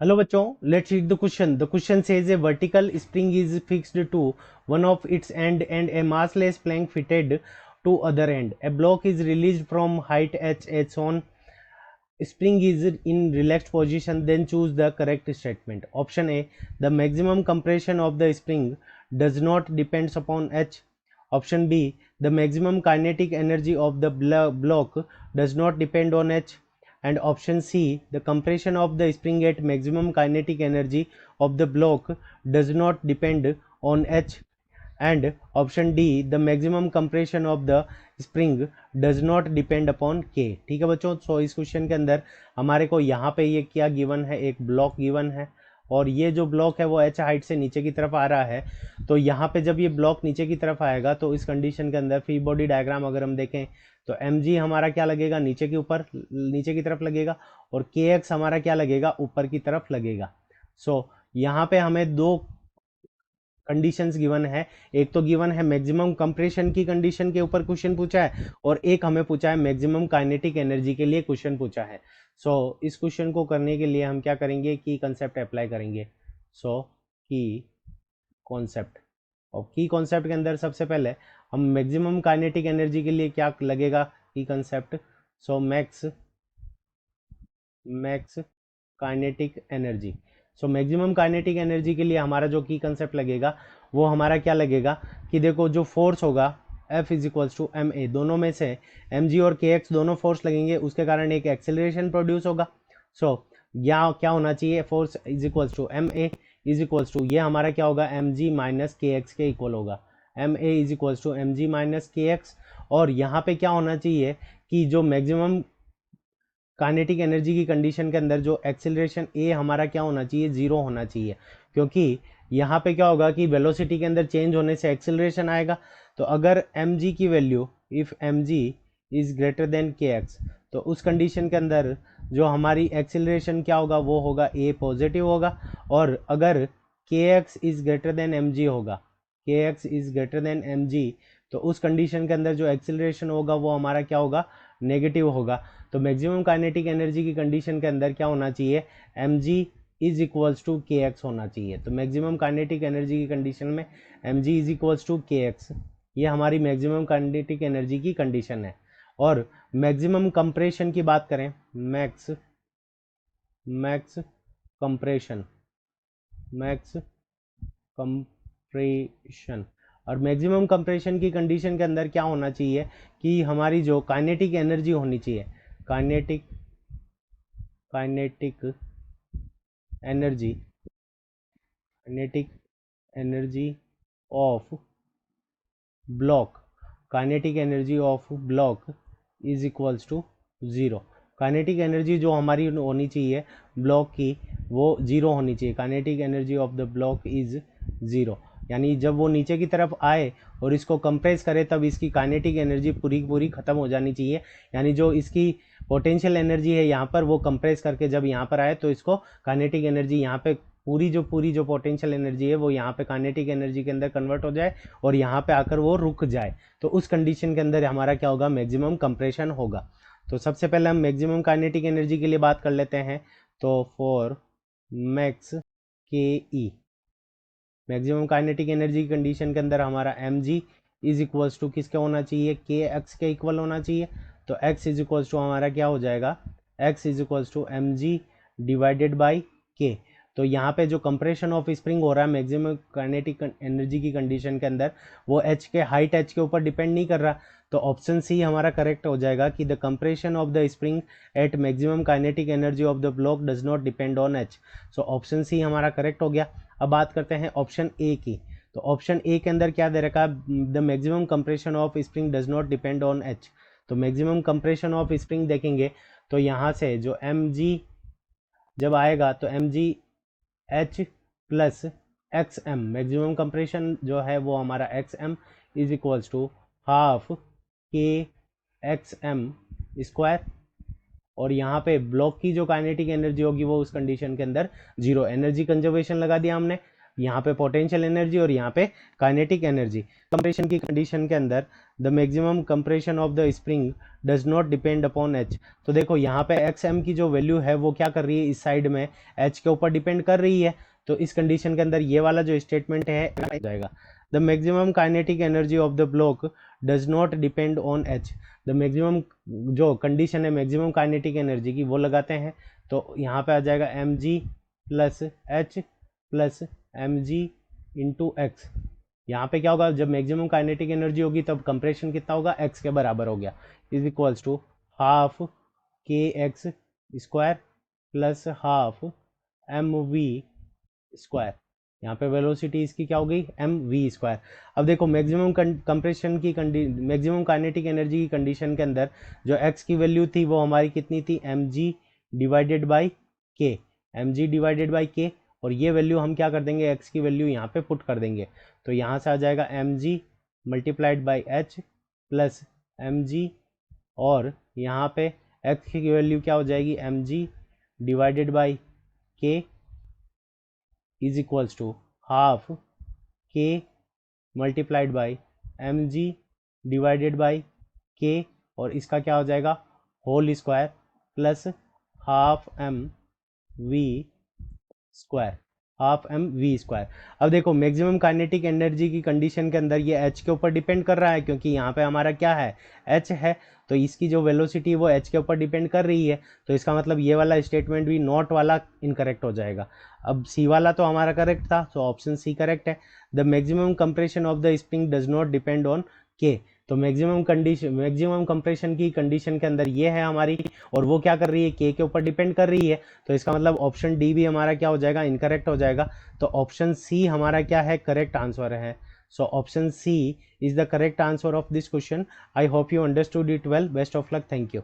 Hello bachcho, let's read the question. The question says a vertical spring is fixed to one of its end and a massless plank fitted to other end. A block is released from height h. A shown spring is in relaxed position. Then choose the correct statement. Option A, the maximum compression of the spring does not depends upon h. Option B, the maximum kinetic energy of the block does not depend on h. And option C, the compression of the spring at maximum kinetic energy of the block does not depend on h. And option D, the maximum compression of the spring does not depend upon के। ठीक है बच्चों, सो इस question के अंदर हमारे को यहाँ पे ये क्या गिवन है, एक ब्लॉक गिवन है और ये जो ब्लॉक है वो एच हाइट से नीचे की तरफ आ रहा है। तो यहाँ पे जब ये ब्लॉक नीचे की तरफ आएगा तो इस कंडीशन के अंदर फ्री बॉडी डायग्राम अगर हम देखें तो एम जी हमारा क्या लगेगा, नीचे के ऊपर नीचे की तरफ लगेगा और के एक्स हमारा क्या लगेगा, ऊपर की तरफ लगेगा। सो यहाँ पे हमें दो कंडीशंस गिवन है, एक तो गिवन है मैक्सिमम कंप्रेशन की कंडीशन के ऊपर क्वेश्चन पूछा है और एक हमें पूछा है मैक्सिमम काइनेटिक एनर्जी के लिए क्वेश्चन पूछा है। सो इस क्वेश्चन को करने के लिए हम क्या करेंगे, की कंसेप्ट अप्लाई करेंगे। सो की कॉन्सेप्ट, और की कॉन्सेप्ट के अंदर सबसे पहले हम मैक्सिमम काइनेटिक एनर्जी के लिए क्या लगेगा, की concept. So max kinetic energy. So maximum kinetic energy के लिए हमारा जो की कंसेप्ट लगेगा वो हमारा क्या लगेगा कि देखो जो फोर्स होगा F is equals to M A, दोनों में से एम जी और के एक्स दोनों फोर्स लगेंगे, उसके कारण एक एक्सेलरेशन प्रोड्यूस होगा। सो यहाँ क्या होना चाहिए, force is equals to M A is equals to ये हमारा क्या होगा, M G minus K X के इक्वल होगा। M A is equals to M G minus K X. और यहाँ पे क्या होना चाहिए कि जो मैक्सिमम काइनेटिक एनर्जी की कंडीशन के अंदर जो एक्सेलरेशन ए हमारा क्या होना चाहिए, जीरो होना चाहिए, क्योंकि यहाँ पे क्या होगा कि वेलोसिटी के अंदर चेंज होने से एक्सेलरेशन आएगा। तो अगर एम जी की value, if m g is greater than k x, तो उस कंडीशन के अंदर जो हमारी एक्सेलरेशन क्या होगा, वो होगा ए पॉजिटिव होगा। और अगर k x is greater than m g होगा, k x is greater than m g, तो उस कंडीशन के अंदर जो एक्सेलरेशन होगा वो हमारा क्या होगा, नेगेटिव होगा। तो मैक्सिमम काइनेटिक एनर्जी की कंडीशन के अंदर क्या होना चाहिए, m g is equals to k x होना चाहिए। तो मैक्सिमम काइनेटिक एनर्जी की कंडीशन में m g is equals to k x, ये हमारी मैक्सिमम काइनेटिक एनर्जी की कंडीशन है। और मैक्सिमम कंप्रेशन की बात करें, मैक्स कंप्रेशन, मैक्स कंप्रेशन, और मैक्सिमम कंप्रेशन की कंडीशन के अंदर क्या होना चाहिए कि हमारी जो काइनेटिक एनर्जी होनी चाहिए, kinetic kinetic energy, kinetic energy of block, kinetic energy of block is equals to zero. Kinetic energy जो हमारी होनी चाहिए ब्लॉक की वो ज़ीरो होनी चाहिए, kinetic energy of the block is zero. यानी जब वो नीचे की तरफ आए और इसको कंप्रेस करे तब इसकी काइनेटिक एनर्जी पूरी पूरी ख़त्म हो जानी चाहिए। यानी जो इसकी पोटेंशियल एनर्जी है यहाँ पर वो कंप्रेस करके जब यहाँ पर आए तो इसको काइनेटिक एनर्जी यहाँ पे पूरी जो पोटेंशियल एनर्जी है वो यहाँ पे काइनेटिक एनर्जी के अंदर कन्वर्ट हो जाए और यहाँ पे आकर वो रुक जाए। तो उस कंडीशन के अंदर हमारा क्या होगा, मैक्सिमम कंप्रेशन होगा। तो सबसे पहले हम मैक्सिमम काइनेटिक एनर्जी के लिए बात कर लेते हैं। तो for max K E, maximum kinetic energy की कंडीशन के अंदर हमारा m g is equals to किसके होना चाहिए, के एक्स के इक्वल होना चाहिए। तो एक्स इज इक्वल्स टू हमारा क्या हो जाएगा, x is equals to M g divided by k. तो यहाँ पे जो कंप्रेशन ऑफ स्प्रिंग हो रहा है मैक्सिमम काइनेटिक एनर्जी की कंडीशन के अंदर, वो एच के हाइट एच के ऊपर डिपेंड नहीं कर रहा। तो ऑप्शन सी हमारा करेक्ट हो जाएगा कि the compression of the spring at maximum kinetic energy of the block does not depend on h. So option C हमारा करेक्ट हो गया। अब बात करते हैं ऑप्शन ए की। तो ऑप्शन ए के अंदर क्या दे रखा है, the maximum compression of spring does not depend on H. तो मैक्सिमम कंप्रेशन ऑफ स्प्रिंग देखेंगे तो यहाँ से जो एम जी जब आएगा तो m g h plus x m, maximum compression जो है वो हमारा x m is equals to half k x m square. और यहाँ पे ब्लॉक की जो काइनेटिक एनर्जी होगी वो उस कंडीशन के अंदर जीरो, एनर्जी कंजर्वेशन लगा दिया हमने। यहाँ पे पोटेंशियल एनर्जी और यहाँ पे काइनेटिक एनर्जी। कंप्रेशन की कंडीशन के अंदर the maximum compression of the spring does not depend upon H. तो देखो यहाँ पे एक्स एम की जो वैल्यू है वो क्या कर रही है, इस साइड में एच के ऊपर डिपेंड कर रही है। तो इस कंडीशन के अंदर ये वाला जो स्टेटमेंट है जाएगा, the maximum kinetic energy of the block does not depend on h. The maximum जो कंडीशन है मैक्सिमम काइनेटिक एनर्जी की वो लगाते हैं, तो यहाँ पे आ जाएगा m g plus h plus m g into x. यहाँ पे क्या होगा, जब मैक्सिमम काइनेटिक एनर्जी होगी तब कंप्रेशन कितना होगा, एक्स के बराबर हो गया, is equals to half k x square plus half m v square. यहाँ पे वेलोसिटी इसकी क्या हो गई, एम वी स्क्वायर। अब देखो मैक्सिमम कंप्रेशन की मैक्सिमम काइनेटिक एनर्जी की कंडीशन के अंदर जो एक्स की वैल्यू थी वो हमारी कितनी थी, एम जी डिवाइडेड बाई के, M g divided by k. और ये वैल्यू हम क्या कर देंगे, एक्स की वैल्यू यहाँ पे पुट कर देंगे, तो यहाँ से आ जाएगा m g multiplied by h plus m g, और यहाँ पे एक्स की वैल्यू क्या हो जाएगी, m g divided by k is equals to half k multiplied by m g divided by k, और इसका क्या हो जाएगा, whole square plus half m v square, half m v square. अब देखो मैक्सिमम काइनेटिक एनर्जी की condition के अंदर ये एच के ऊपर डिपेंड कर रहा है, क्योंकि यहाँ पे हमारा क्या है, एच है, तो इसकी जो वेलोसिटी वो एच के ऊपर डिपेंड कर रही है। तो इसका मतलब ये वाला स्टेटमेंट भी नॉट वाला इनकरेक्ट हो जाएगा। अब सी वाला तो हमारा करेक्ट था, तो ऑप्शन सी करेक्ट है। The maximum compression of the spring does not depend on के। तो मैक्सिमम कंप्रेशन की कंडीशन के अंदर ये है हमारी, और वो क्या कर रही है, के ऊपर डिपेंड कर रही है। तो इसका मतलब ऑप्शन डी भी हमारा क्या हो जाएगा, इनकरेक्ट हो जाएगा। तो ऑप्शन सी हमारा क्या है, करेक्ट आंसर है। So option C is the correct answer of this question. I hope you understood it well. Best of luck, thank you.